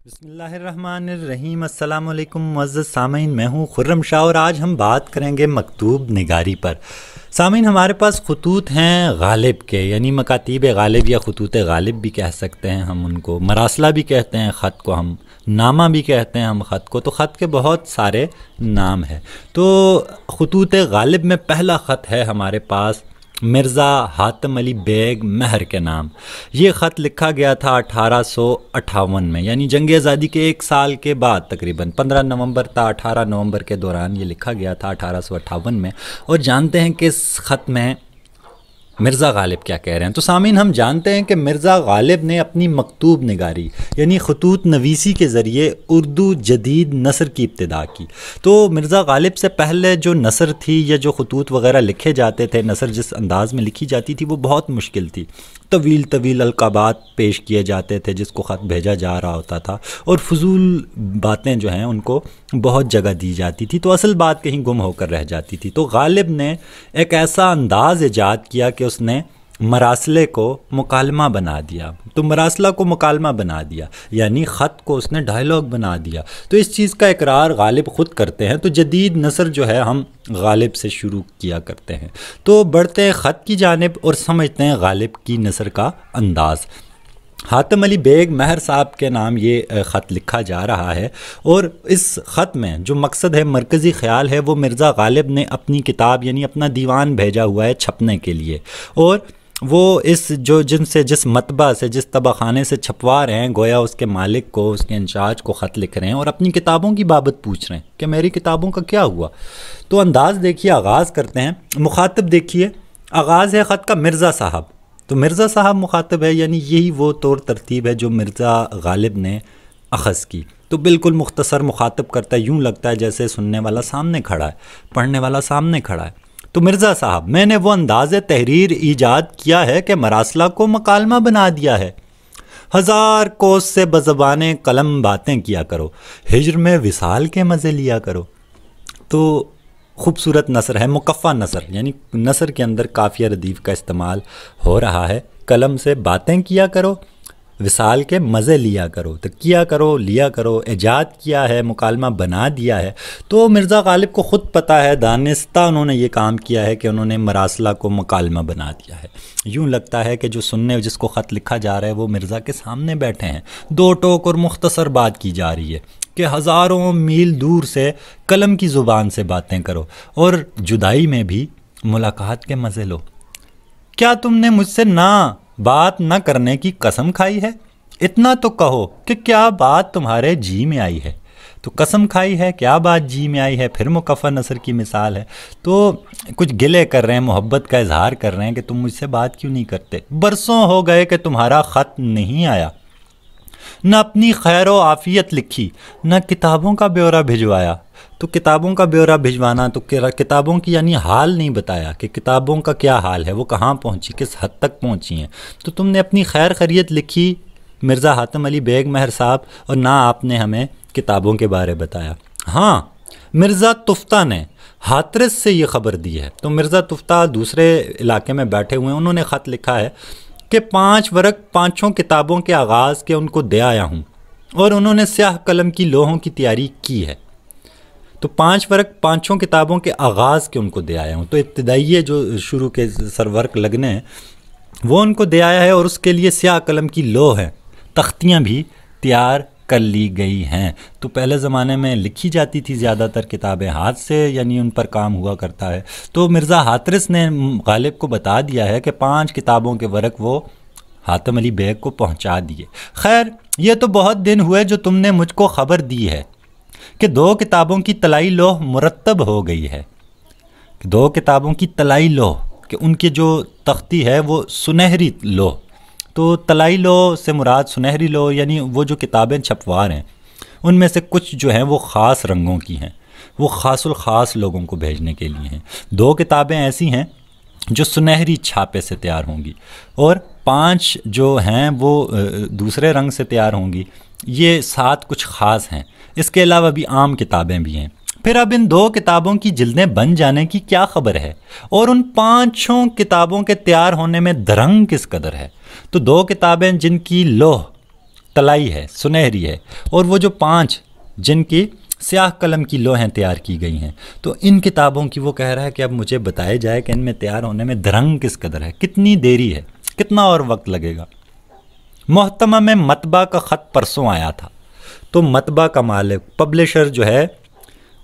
بسم اللہ الرحمن الرحیم۔ السلام علیکم معزز سامعین، میں ہوں خرم شاہ اور آج ہم بات کریں گے مکتوب نگاری پر۔ سامعین، ہمارے پاس خطوط ہیں غالب کے، یعنی مکاتیب غالب یا خطوط غالب بھی کہہ سکتے ہیں ہم ان کو، مراسلہ بھی کہتے ہیں خط کو، ہم نامہ بھی کہتے ہیں ہم خط کو، تو خط کے بہت سارے نام ہیں۔ تو خطوط غالب میں پہلا خط ہے ہمارے پاس مرزا حاتم علی بیگ مہر کے نام۔ یہ خط لکھا گیا تھا 1858 میں، یعنی جنگ آزادی کے ایک سال کے بعد، تقریباً 15 نومبر تا 18 نومبر کے دوران یہ لکھا گیا تھا 1858 میں۔ اور جانتے ہیں کہ اس خط میں مرزا غالب کیا کہہ رہے ہیں۔ تو سامعین، ہم جانتے ہیں کہ مرزا غالب نے اپنی مکتوب نگاری یعنی خطوط نویسی کے ذریعے اردو جدید نثر کی ابتدا کی۔ تو مرزا غالب سے پہلے جو نثر تھی یا جو خطوط وغیرہ لکھے جاتے تھے، نثر جس انداز میں لکھی جاتی تھی وہ بہت مشکل تھی۔ طویل طویل القابات پیش کیے جاتے تھے جس کو خط بھیجا جا رہا ہوتا تھا، اور فضول باتیں جو ہیں ان کو بہت جگہ دی جاتی تھی، تو اصل بات کہیں گم ہو کر رہ جاتی تھی۔ تو غالب نے ایک ایسا انداز ایجاد کیا کہ اس نے مراسلے کو مکالمہ بنا دیا۔ تو مراسلہ کو مکالمہ بنا دیا، یعنی خط کو اس نے ڈائیلاگ بنا دیا۔ تو اس چیز کا اقرار غالب خود کرتے ہیں۔ تو جدید نثر جو ہے ہم غالب سے شروع کیا کرتے ہیں۔ تو بڑھتے ہیں خط کی جانب اور سمجھتے ہیں غالب کی نثر کا انداز۔ حاتم علی بیگ مہر صاحب کے نام یہ خط لکھا جا رہا ہے، اور اس خط میں جو مقصد ہے، مرکزی خیال ہے، وہ مرزا غالب نے اپنی کتاب یعنی اپنا دیوان بھیجا ہوا ہے چھپنے کے لیے، اور وہ جس مطبع سے، جس طبع خانے سے چھپوا رہے ہیں، گویا اس کے مالک کو، اس کے انچارج کو خط لکھ رہے ہیں اور اپنی کتابوں کی بابت پوچھ رہے ہیں کہ میری کتابوں کا کیا ہوا۔ تو انداز دیکھیے، آغاز کرتے ہیں، مخاطب دیکھیے، آغاز ہے خط کا مرزا صاحب۔ تو مرزا صاحب مخاطب ہے، یعنی یہی وہ طور ترتیب ہے جو مرزا غالب نے اخذ کی۔ تو بالکل مختصر مخاطب کرتا ہے، یوں لگتا ہے جیسے سننے والا سامنے کھڑا ہے، پڑھنے والا سامنے کھڑا ہے۔ تو مرزا صاحب، میں نے وہ انداز تحریر ایجاد کیا ہے کہ مراسلہ کو مکالمہ بنا دیا ہے۔ ہزار کوس سے بزبان قلم باتیں کیا کرو، ہجر میں وصال کے مزے لیا کرو۔ تو خوبصورت نثر ہے، مکفّہ نثر، یعنی نثر کے اندر قافیہ ردیف کا استعمال ہو رہا ہے۔ قلم سے باتیں کیا کرو، وصال کے مزے لیا کرو۔ تو کیا کرو، لیا کرو، ایجاد کیا ہے، مکالمہ بنا دیا ہے۔ تو مرزا غالب کو خود پتہ ہے، دانستہ انہوں نے یہ کام کیا ہے کہ انہوں نے مراسلہ کو مکالمہ بنا دیا ہے۔ یوں لگتا ہے کہ جو سننے جس کو خط لکھا جا رہا ہے وہ مرزا کے سامنے بیٹھے ہیں، دو ٹوک اور مختصر بات کی جا رہی ہے کہ ہزاروں میل دور سے قلم کی زبان سے باتیں کرو، اور جدائی میں بھی ملاقات کے مزے لو۔ کیا تم نے مجھ سے بات نہ کرنے کی قسم کھائی ہے؟ اتنا تو کہو کہ کیا بات تمہارے جی میں آئی ہے۔ تو قسم کھائی ہے، کیا بات جی میں آئی ہے، پھر مکفّہ نثر کی مثال ہے۔ تو کچھ گلے کر رہے ہیں، محبت کا اظہار کر رہے ہیں کہ تم مجھ سے بات کیوں نہیں کرتے۔ برسوں ہو گئے کہ تمہارا خط نہیں آیا، نہ اپنی خیر و عافیت لکھی، نہ کتابوں کا بیورہ بھجوایا۔ تو کتابوں کا بیورہ بھجوانا، تو کتابوں کی یعنی حال نہیں بتایا کہ کتابوں کا کیا حال ہے، وہ کہاں پہنچی، کس حد تک پہنچی ہیں۔ تو تم نے اپنی خیر خیریت لکھی مرزا حاتم علی بیگ مہر صاحب، اور نہ آپ نے ہمیں کتابوں کے بارے بتایا۔ ہاں، مرزا تفتہ نے ہاترس سے یہ خبر دی ہے۔ تو مرزا تفتہ دوسرے علاقے میں بیٹھے ہوئے ہیں، انہوں نے خط لکھا ہے کہ 5 ورق 5 کتابوں کے آغاز کے ان کو دے آیا ہوں، اور انہوں نے سیاہ قلم کی لوحوں کی تیاری کی ہے۔ تو 5 ورق 5 کتابوں کے آغاز کے ان کو دے آیا ہوں۔ تو ابتدائی جو شروع کے سرورق لگنے ہیں وہ ان کو دے آیا ہے، اور اس کے لیے سیاہ قلم کی لوح ہیں، تختیاں بھی تیار کر لی گئی ہیں۔ تو پہلے زمانے میں لکھی جاتی تھی زیادہ تر کتابیں ہاتھ سے، یعنی ان پر کام ہوا کرتا ہے۔ تو مرزا ہاترس نے غالب کو بتا دیا ہے کہ 5 کتابوں کے ورق وہ حاتم علی بیگ کو پہنچا دیے۔ خیر، یہ تو بہت دن ہوئے جو تم نے مجھ کو خبر دی ہے کہ 2 کتابوں کی طلائی لوح مرتب ہو گئی ہے۔ 2 کتابوں کی طلائی لوح، کہ ان کی جو تختی ہے وہ سنہری لوح۔ تو طلائی لوح سے مراد سنہری لوح، یعنی وہ جو کتابیں چھپوا رہے ہیں ان میں سے کچھ جو ہیں وہ خاص رنگوں کی ہیں، وہ خاص الخاص لوگوں کو بھیجنے کے لیے ہیں۔ 2 کتابیں ایسی ہیں جو سنہری چھاپے سے تیار ہوں گی، اور 5 جو ہیں وہ دوسرے رنگ سے تیار ہوں گی۔ یہ 7 کچھ خاص ہیں، اس کے علاوہ بھی عام کتابیں بھی ہیں۔ پھر اب ان 2 کتابوں کی جلدیں بن جانے کی کیا خبر ہے، اور ان 5 کتابوں کے تیار ہونے میں درنگ کس قدر ہے۔ تو 2 کتابیں جن کی لوح طلائی ہے، سنہری ہے، اور وہ جو 5 جن کی سیاہ قلم کی لوحیں تیار کی گئی ہیں، تو ان کتابوں کی وہ کہہ رہا ہے کہ اب مجھے بتایا جائے کہ ان میں تیار ہونے میں درنگ کس قدر ہے، کتنی دیری ہے، کتنا اور وقت لگے گا۔ محتمہ میں مطبع کا خط پرسوں آیا تھا، تو مطبع کا مالک، پبلشر جو ہے،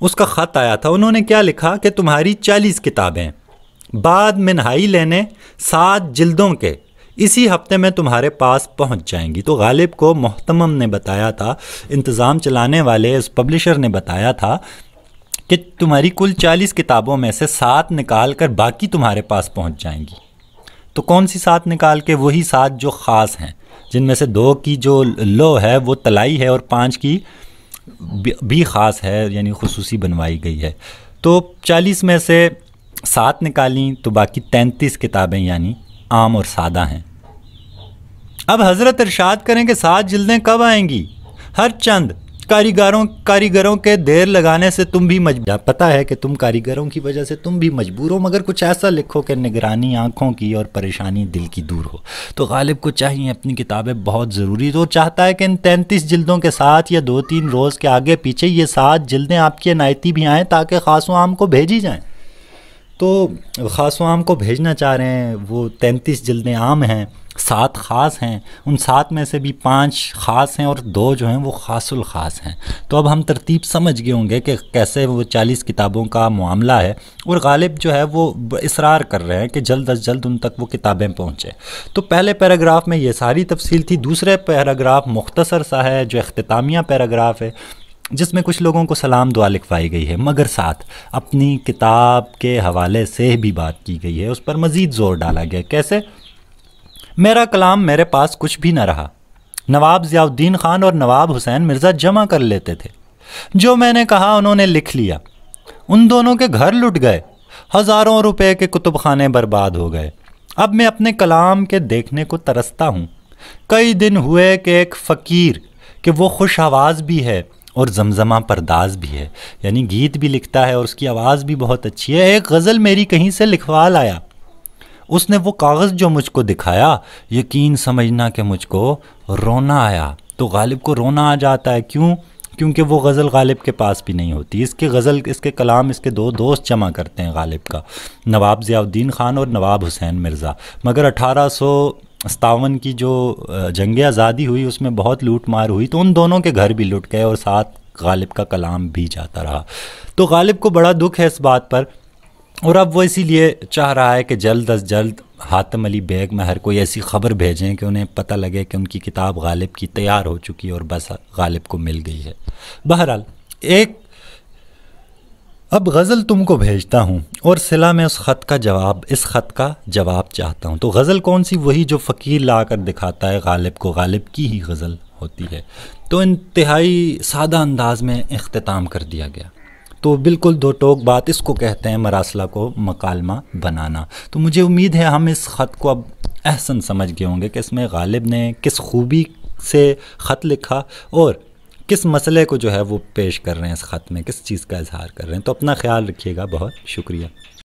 اس کا خط آیا تھا۔ انہوں نے کیا لکھا کہ تمہاری 40 کتابیں بعد منہائی لینے 7 جلدوں کے اسی ہفتے میں تمہارے پاس پہنچ جائیں گی۔ تو غالب کو محتمم نے بتایا تھا، انتظام چلانے والے اس پبلشر نے بتایا تھا کہ تمہاری کل 40 کتابوں میں سے 7 نکال کر باقی تمہارے پاس پہنچ جائیں گی۔ تو کون سی 7 نکال کے؟ وہی 7 جو خاص ہیں، جن میں سے 2 کی جو لو ہے وہ طلائی ہے اور 5 کی بھی خاص ہے، یعنی خصوصی بنوائی گئی ہے۔ تو 40 میں سے 7 نکالیں تو باقی 33 کتابیں یعنی عام اور سادہ ہیں۔ اب حضرت ارشاد کریں کہ 7 جلدیں کب آئیں گی؟ ہر چند کاریگروں کے دیر لگانے سے تم بھی مجبور، پتہ ہے کہ تم کاریگروں کی وجہ سے تم بھی مجبور ہو، مگر کچھ ایسا لکھو کہ نگرانی آنکھوں کی اور پریشانی دل کی دور ہو۔ تو غالب کو چاہیے، اپنی کتابیں بہت ضروری، تو چاہتا ہے کہ ان 33 جلدوں کے ساتھ یا 2-3 روز کے آگے پیچھے یہ 7 جلدیں آپ کی عنایتی بھی آئیں تاکہ خاص و عام کو بھیجی جائیں۔ تو خاص و عام کو بھیجنا چاہ رہے ہیں، وہ 33 جلدیں عام ہیں، 7 خاص ہیں، ان 7 میں سے بھی 5 خاص ہیں اور 2 جو ہیں وہ خاص الخاص ہیں۔ تو اب ہم ترتیب سمجھ گئے ہوں گے کہ کیسے وہ 40 کتابوں کا معاملہ ہے، اور غالب جو ہے وہ اصرار کر رہے ہیں کہ جلد از جلد ان تک وہ کتابیں پہنچے۔ تو پہلے پیراگراف میں یہ ساری تفصیل تھی، دوسرے پیراگراف مختصر سا ہے جو اختتامیہ پیراگراف ہے، جس میں کچھ لوگوں کو سلام دعا لکھوائی گئی ہے، مگر ساتھ اپنی کتاب کے حوالے سے بھی بات کی گئی ہے، اس پر مزید زور ڈالا گیا۔ کیسے؟ میرا کلام میرے پاس کچھ بھی نہ رہا، نواب ضیاء الدین خان اور نواب حسین مرزا جمع کر لیتے تھے، جو میں نے کہا انہوں نے لکھ لیا، ان دونوں کے گھر لٹ گئے، ہزاروں روپے کے کتب خانے برباد ہو گئے۔ اب میں اپنے کلام کے دیکھنے کو ترستا ہوں۔ کئی دن ہوئے کہ ایک فقیر کہ وہ خوش آواز بھی ہے اور زمزمہ پرداز بھی ہے، یعنی گیت بھی لکھتا ہے اور اس کی آواز بھی بہت اچھی ہے، ایک غزل میری کہیں سے لکھوا لایا۔ اس نے وہ کاغذ جو مجھ کو دکھایا، یقین سمجھنا کہ مجھ کو رونا آیا۔ تو غالب کو رونا آ جاتا ہے، کیوں؟ کیونکہ وہ غزل غالب کے پاس بھی نہیں ہوتی۔ اس کے کلام اس کے 2 دوست جمع کرتے ہیں غالب کا، نواب ضیاء الدین خان اور نواب حسین مرزا، مگر 1857 کی جو جنگ آزادی ہوئی اس میں بہت لوٹ مار ہوئی، تو ان دونوں کے گھر بھی لٹ گئے اور ساتھ غالب کا کلام بھی جاتا رہا۔ تو غالب کو بڑا دکھ ہے اس بات پر، اور اب وہ اسی لیے چاہ رہا ہے کہ جلد از جلد حاتم علی بیگ مہر کوئی ایسی خبر بھیجیں کہ انہیں پتہ لگے کہ ان کی کتاب غالب کی تیار ہو چکی اور بس غالب کو مل گئی ہے۔ بہرحال اب غزل تم کو بھیجتا ہوں اور صلہ میں اس خط کا جواب چاہتا ہوں۔ تو غزل کون سی؟ وہی جو فقیر لا کر دکھاتا ہے غالب کو، غالب کی ہی غزل ہوتی ہے۔ تو انتہائی سادہ انداز میں اختتام کر دیا گیا۔ تو بالکل 2 ٹوک بات، اس کو کہتے ہیں مراسلہ کو مکالمہ بنانا۔ تو مجھے امید ہے ہم اس خط کو اب احسن سمجھ گئے ہوں گے کہ اس میں غالب نے کس خوبی سے خط لکھا اور کس مسئلے کو جو ہے وہ پیش کر رہے ہیں، اس خط میں کس چیز کا اظہار کر رہے ہیں۔ تو اپنا خیال رکھیے گا، بہت شکریہ۔